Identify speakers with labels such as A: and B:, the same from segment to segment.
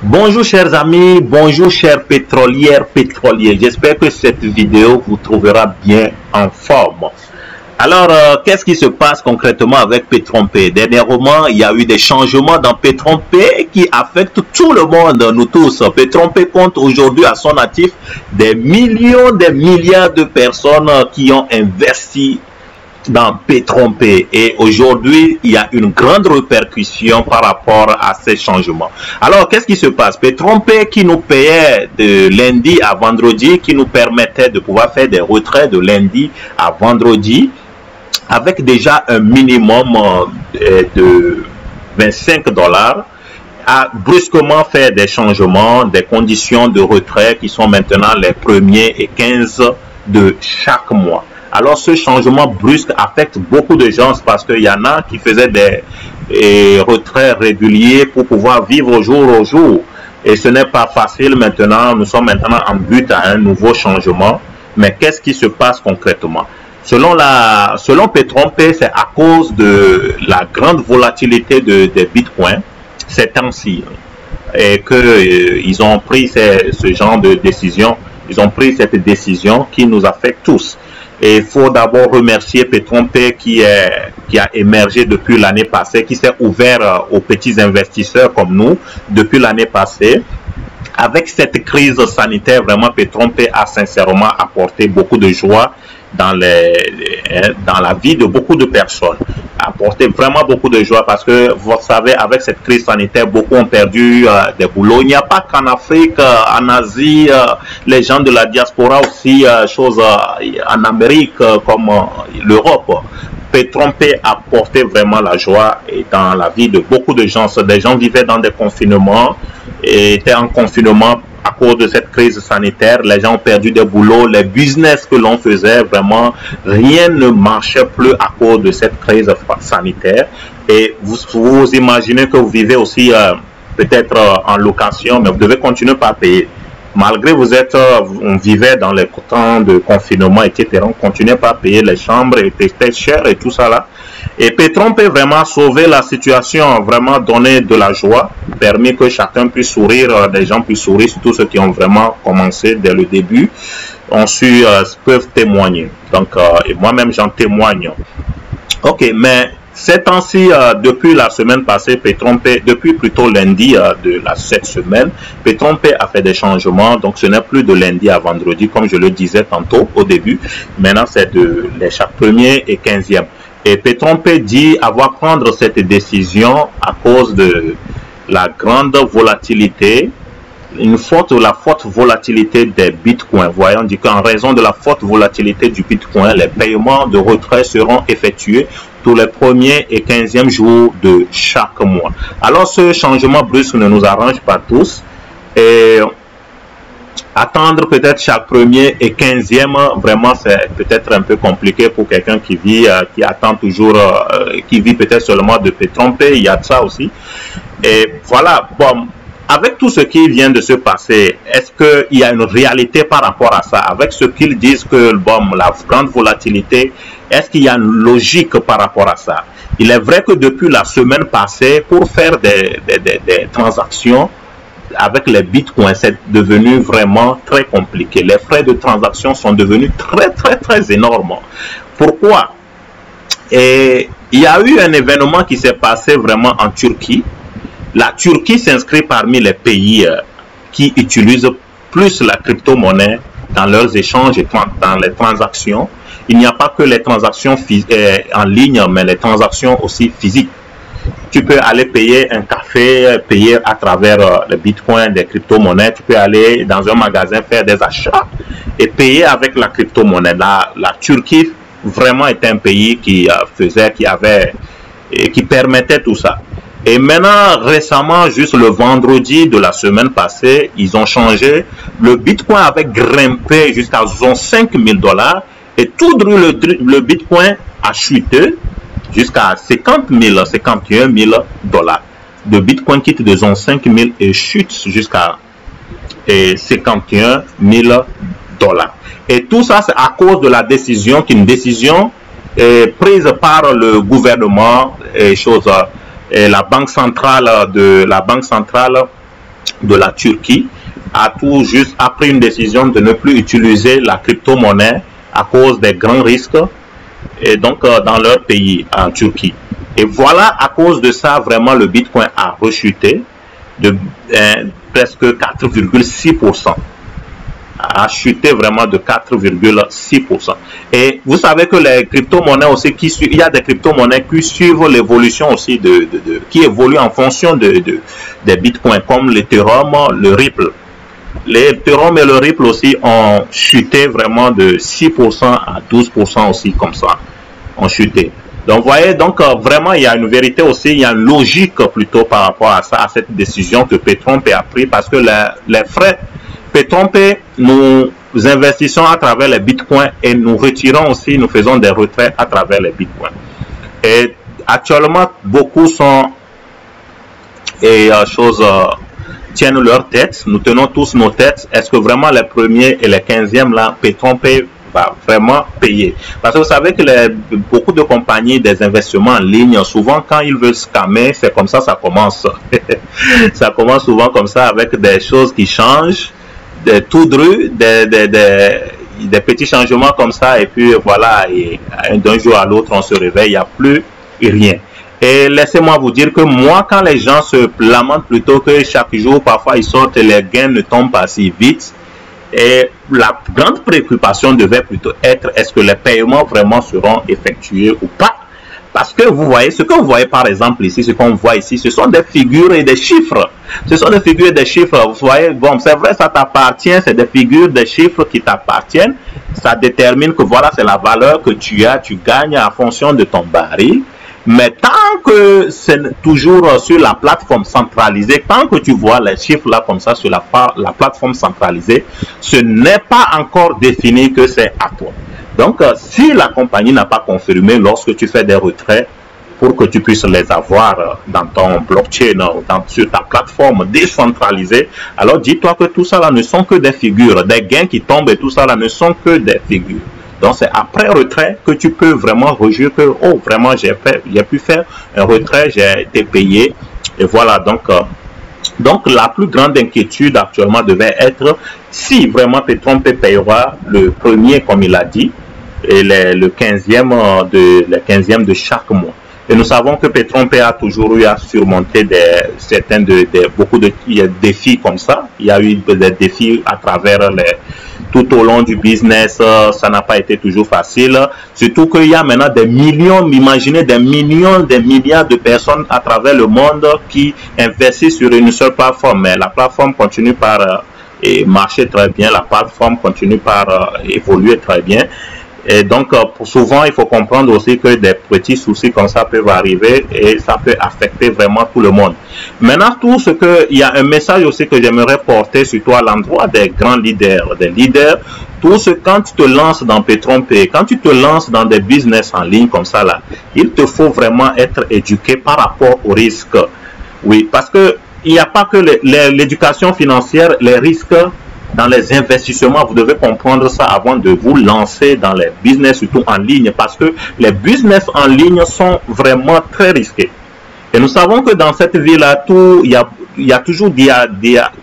A: Bonjour chers amis, bonjour chers pétroliers. J'espère que cette vidéo vous trouvera bien en forme. Alors, qu'est-ce qui se passe concrètement avec Petron-P? Dernièrement, il y a eu des changements dans Petron-P qui affectent tout le monde, nous tous. Petron-P compte aujourd'hui à son actif des millions, des milliards de personnes qui ont investi dans Petron-P. Et aujourd'hui, il y a une grande répercussion par rapport à ces changements. Alors, qu'est-ce qui se passe? Petron-P qui nous payait de lundi à vendredi, qui nous permettait de pouvoir faire des retraits de lundi à vendredi, avec déjà un minimum de 25 $, a brusquement fait des changements, des conditions de retrait qui sont maintenant les 1er et 15 de chaque mois. Alors ce changement brusque affecte beaucoup de gens parce qu'il y en a qui faisaient des retraits réguliers pour pouvoir vivre au jour. Et ce n'est pas facile maintenant, nous sommes maintenant en but à un nouveau changement. Mais qu'est-ce qui se passe concrètement? Selon Petron-P, c'est à cause de la grande volatilité des bitcoins ces temps-ci et qu'ils ont pris ce genre de décision. Ils ont pris cette décision qui nous affecte tous. Et il faut d'abord remercier Petron-P qui a émergé depuis l'année passée, qui s'est ouvert aux petits investisseurs comme nous depuis l'année passée. Avec cette crise sanitaire, vraiment Petron-P a sincèrement apporté beaucoup de joie dans la vie de beaucoup de personnes. Apporté vraiment beaucoup de joie parce que vous savez, avec cette crise sanitaire, beaucoup ont perdu des boulots. Il n'y a pas qu'en Afrique, en Asie, les gens de la diaspora aussi, en Amérique comme l'Europe. Petron-P a apporté vraiment la joie dans la vie de beaucoup de gens. Des gens vivaient dans des confinements et étaient en confinement à cause de cette crise sanitaire. Les gens ont perdu des boulots, les business que l'on faisait, vraiment, rien ne marchait plus à cause de cette crise sanitaire. Et vous imaginez que vous vivez aussi peut-être en location, mais vous devez continuer par payer. Malgré on vivait dans les temps de confinement, etc., on continuait pas à payer les chambres, et c'était cher et tout ça là. Et Petron-P vraiment sauvé la situation, vraiment donné de la joie, permis que chacun puisse sourire, des gens puissent sourire, surtout ceux qui ont vraiment commencé dès le début, peuvent témoigner. Donc, et moi-même j'en témoigne. Ok, mais ces temps-ci, depuis la semaine passée, Petron-P, depuis plutôt lundi de cette semaine, Petron-P a fait des changements. Donc, ce n'est plus de lundi à vendredi, comme je le disais tantôt au début. Maintenant, c'est de chaque 1er et 15e. Et Petron-P dit avoir prendre cette décision à cause de la grande volatilité, la forte volatilité des bitcoins. Voyons, on dit qu'en raison de la forte volatilité du bitcoin, les paiements de retrait seront effectués tous les 1er et 15e jours de chaque mois. Alors ce changement brusque ne nous arrange pas tous. Et attendre peut-être chaque 1er et 15e, vraiment c'est peut-être un peu compliqué pour quelqu'un qui attend toujours, qui vit peut-être seulement de Petron-P. Il y a de ça aussi. Et voilà, bon. Avec tout ce qui vient de se passer, est-ce qu'il y a une réalité par rapport à ça? Avec ce qu'ils disent que la grande volatilité, est-ce qu'il y a une logique par rapport à ça? Il est vrai que depuis la semaine passée, pour faire des transactions avec les bitcoins, c'est devenu vraiment très compliqué. Les frais de transaction sont devenus très énormes. Pourquoi? Et il y a eu un événement qui s'est passé vraiment en Turquie. La Turquie s'inscrit parmi les pays qui utilisent plus la crypto-monnaie dans leurs échanges et dans les transactions. Il n'y a pas que les transactions en ligne, mais les transactions aussi physiques. Tu peux aller payer un café, payer à travers le bitcoin, des crypto-monnaies. Tu peux aller dans un magasin faire des achats et payer avec la crypto-monnaie. La Turquie vraiment est un pays qui permettait tout ça. Et maintenant, récemment, juste le vendredi de la semaine passée, ils ont changé. Le bitcoin avait grimpé jusqu'à 5 000 $. Et tout le bitcoin a chuté jusqu'à 50 000, 51 000 $. Le bitcoin quitte de 5 000 et chute jusqu'à 51 000 $. Et tout ça, c'est à cause de la décision, prise par le gouvernement et la banque centrale de la Turquie a tout juste pris une décision de ne plus utiliser la crypto-monnaie à cause des grands risques et donc dans leur pays, en Turquie. Et voilà, à cause de ça, vraiment le Bitcoin a rechuté de presque 4,6%. A chuté vraiment de 4,6%. Et vous savez que les crypto-monnaies aussi, il y a des crypto-monnaies qui suivent l'évolution aussi, qui évoluent en fonction des bitcoins, comme l'Ethereum, le Ripple. L'Ethereum et le Ripple aussi ont chuté vraiment de 6% à 12% aussi, comme ça, ont chuté. Donc, vous voyez, donc vraiment, il y a une vérité aussi, il y a une logique plutôt par rapport à ça, à cette décision que Petron-P a prise, parce que les frais Petron-P, nous investissons à travers les bitcoins et nous retirons aussi, nous faisons des retraits à travers les bitcoins. Et actuellement, beaucoup sont tiennent leur tête, nous tenons tous nos têtes. Est-ce que vraiment les premiers et les 15e là, Petron-P va vraiment payer? Parce que vous savez que beaucoup de compagnies, des investissements en ligne, souvent quand ils veulent scammer, c'est comme ça commence. Ça commence souvent comme ça avec des choses qui changent. Tout dru, des petits changements comme ça, et puis voilà, d'un jour à l'autre, on se réveille, il n'y a plus rien. Et laissez-moi vous dire que moi, quand les gens se lamentent plutôt que chaque jour, parfois ils sortent et les gains ne tombent pas si vite, et la grande préoccupation devait plutôt être, est-ce que les paiements vraiment seront effectués ou pas? Parce que vous voyez, ce que vous voyez par exemple ici, ce qu'on voit ici, ce sont des figures et des chiffres. Ce sont des figures et des chiffres. Vous voyez, bon, c'est vrai, ça t'appartient, c'est des figures, des chiffres qui t'appartiennent. Ça détermine que voilà, c'est la valeur que tu as, tu gagnes en fonction de ton baril. Mais tant que c'est toujours sur la plateforme centralisée, tant que tu vois les chiffres là comme ça sur la plateforme centralisée, ce n'est pas encore défini que c'est à toi. Donc, si la compagnie n'a pas confirmé lorsque tu fais des retraits pour que tu puisses les avoir dans ton blockchain, sur ta plateforme décentralisée, alors dis-toi que tout ça là ne sont que des figures, des gains qui tombent et tout ça là ne sont que des figures. Donc, c'est après retrait que tu peux vraiment rejuger que, oh, vraiment, j'ai pu faire un retrait, j'ai été payé. Et voilà, donc la plus grande inquiétude actuellement devait être si vraiment Petron-P payera le premier, comme il a dit, et le 15e de chaque mois. Et nous savons que Petron-P a toujours eu à surmonter beaucoup de défis comme ça. Il y a eu des défis à travers tout au long du business, ça n'a pas été toujours facile. Surtout qu'il y a maintenant des millions, imaginez des millions, des milliards de personnes à travers le monde qui investissent sur une seule plateforme. Mais la plateforme continue par marcher très bien, la plateforme continue par évoluer très bien. Et donc, souvent, il faut comprendre aussi que des petits soucis comme ça peuvent arriver et ça peut affecter vraiment tout le monde. Maintenant, il y a un message aussi que j'aimerais porter surtout à l'endroit des grands leaders, quand tu te lances dans Petron-P, quand tu te lances dans des business en ligne comme ça là, il te faut vraiment être éduqué par rapport aux risques. Oui, parce que il n'y a pas que l'éducation financière, les risques dans les investissements, vous devez comprendre ça avant de vous lancer dans les business, surtout en ligne, parce que les business en ligne sont vraiment très risqués. Et nous savons que dans cette vie-là, il y a toujours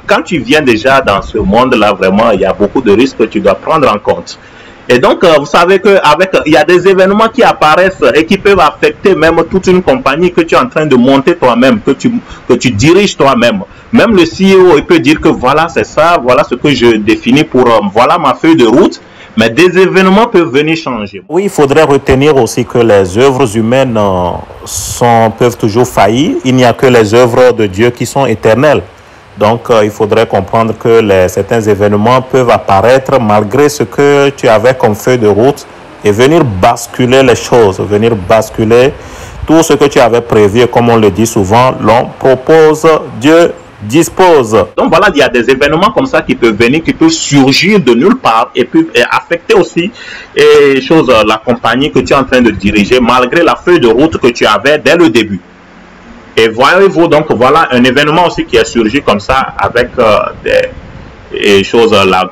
A: quand tu viens déjà dans ce monde-là, vraiment, il y a beaucoup de risques que tu dois prendre en compte. Et donc, vous savez il y a des événements qui apparaissent et qui peuvent affecter même toute une compagnie que tu es en train de monter toi-même, que tu diriges toi-même. Même le CEO, il peut dire que voilà, c'est ça, voilà ce que je définis voilà ma feuille de route. Mais des événements peuvent venir changer. Oui, il faudrait retenir aussi que les œuvres humaines peuvent toujours faillir. Il n'y a que les œuvres de Dieu qui sont éternelles. Donc, il faudrait comprendre que certains événements peuvent apparaître malgré ce que tu avais comme feuille de route et venir basculer les choses, venir basculer tout ce que tu avais prévu. Comme on le dit souvent, l'on propose, Dieu dispose. Donc voilà, il y a des événements comme ça qui peuvent venir, qui peuvent surgir de nulle part et puis affecter aussi la compagnie que tu es en train de diriger malgré la feuille de route que tu avais dès le début. Et voyez-vous, donc voilà un événement aussi qui est surgi comme ça avec la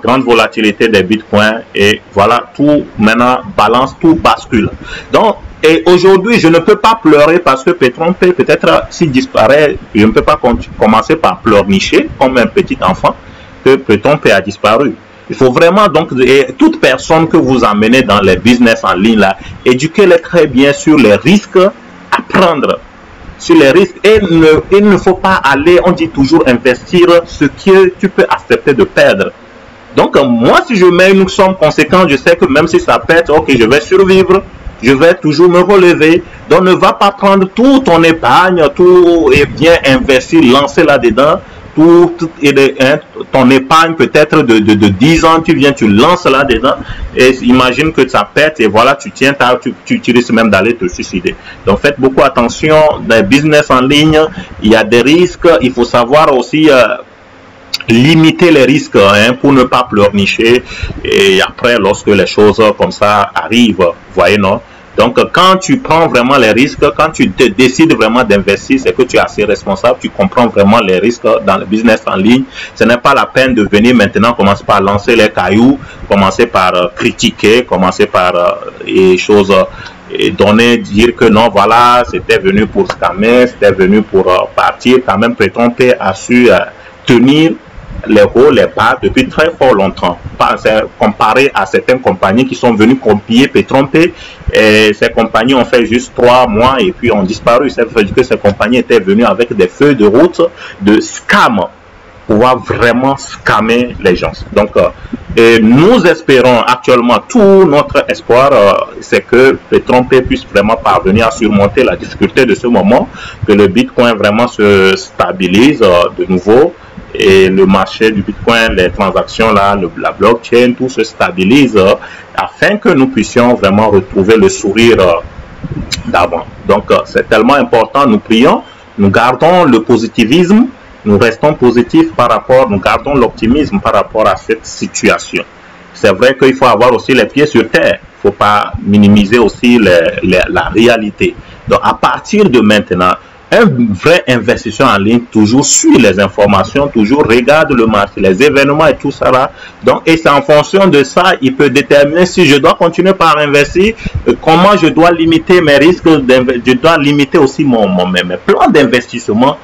A: grande volatilité des bitcoins et voilà, tout maintenant balance, tout bascule. Donc Et aujourd'hui, je ne peux pas pleurer parce que Petron-P, peut-être s'il disparaît, je ne peux pas commencer par pleurnicher comme un petit enfant que Petron-P a disparu. Il faut vraiment donc, et toute personne que vous amenez dans les business en ligne là, éduquez-les très bien sur les risques à prendre, sur les risques. Et il ne faut pas aller, on dit toujours investir ce que tu peux accepter de perdre. Donc moi, si je mets une somme conséquente, je sais que même si ça pète, ok, je vais survivre, je vais toujours me relever. Donc ne va pas prendre tout ton épargne, tout et bien investir, lancer là-dedans. Ton épargne peut-être de 10 ans, tu viens, tu lances là-dedans et imagine que ça pète et voilà, tu tiens, tu risques même d'aller te suicider. Donc faites beaucoup attention, dans les business en ligne, il y a des risques, il faut savoir aussi limiter les risques pour ne pas pleurnicher et après lorsque les choses comme ça arrivent, voyez non. Donc, quand tu prends vraiment les risques, quand tu te décides vraiment d'investir, c'est que tu es assez responsable, tu comprends vraiment les risques dans le business en ligne. Ce n'est pas la peine de venir maintenant commencer par lancer les cailloux, commencer par critiquer, commencer par dire que non, voilà, c'était venu pour scammer, c'était venu pour partir. Quand même, Petron-P a su tenir les hauts, les bas depuis très fort longtemps. Comparé à certaines compagnies qui sont venues copier Petron-P, et ces compagnies ont fait juste 3 mois et puis ont disparu. Ça veut dire que ces compagnies étaient venues avec des feuilles de route de scam, pouvoir vraiment scammer les gens. Donc, et nous espérons actuellement, tout notre espoir, c'est que Petron-P puisse vraiment parvenir à surmonter la difficulté de ce moment, que le Bitcoin vraiment se stabilise de nouveau, et le marché du Bitcoin, les transactions là, la blockchain, tout se stabilise afin que nous puissions vraiment retrouver le sourire d'avant. Donc c'est tellement important, nous prions, nous gardons le positivisme, nous restons positifs par rapport, nous gardons l'optimisme par rapport à cette situation. C'est vrai qu'il faut avoir aussi les pieds sur terre, il ne faut pas minimiser aussi la réalité. Donc à partir de maintenant, un vrai investisseur en ligne toujours suit les informations, toujours regarde le marché, les événements et tout ça là. Donc, et c'est en fonction de ça, il peut déterminer si je dois continuer par investir, comment je dois limiter mes risques, je dois limiter aussi mes plans d'investissement.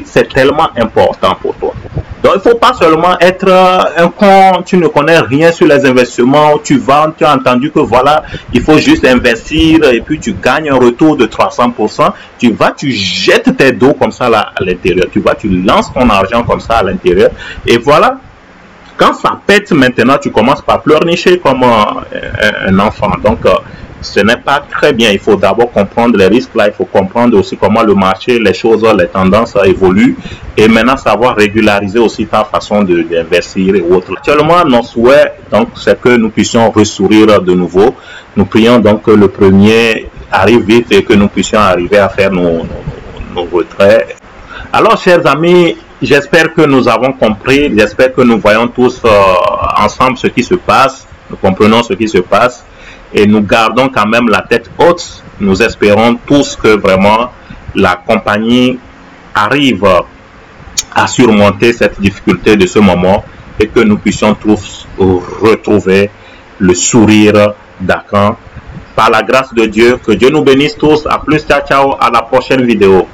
A: C'est tellement important pour toi. Donc, il ne faut pas seulement être un con, tu ne connais rien sur les investissements, tu vas, tu as entendu que voilà, il faut juste investir et puis tu gagnes un retour de 300%. Tu vas, tu jettes tes dos comme ça là, à l'intérieur. Tu vas, tu lances ton argent comme ça à l'intérieur. Et voilà, quand ça pète maintenant, tu commences par pleurnicher comme un enfant. Donc, ce n'est pas très bien. Il faut d'abord comprendre les risques là. Il faut comprendre aussi comment le marché, les choses, les tendances évoluent. Et maintenant, savoir régulariser aussi ta façon d'investir et autres. Actuellement, nos souhaits, donc, c'est que nous puissions ressourire de nouveau. Nous prions donc que le premier arrive vite et que nous puissions arriver à faire nos retraits. Alors, chers amis, j'espère que nous avons compris. J'espère que nous voyons tous ensemble ce qui se passe. Nous comprenons ce qui se passe. Et nous gardons quand même la tête haute. Nous espérons tous que vraiment la compagnie arrive à surmonter cette difficulté de ce moment et que nous puissions tous retrouver le sourire d'Akan. Par la grâce de Dieu, que Dieu nous bénisse tous. À plus, ciao, ciao, à la prochaine vidéo.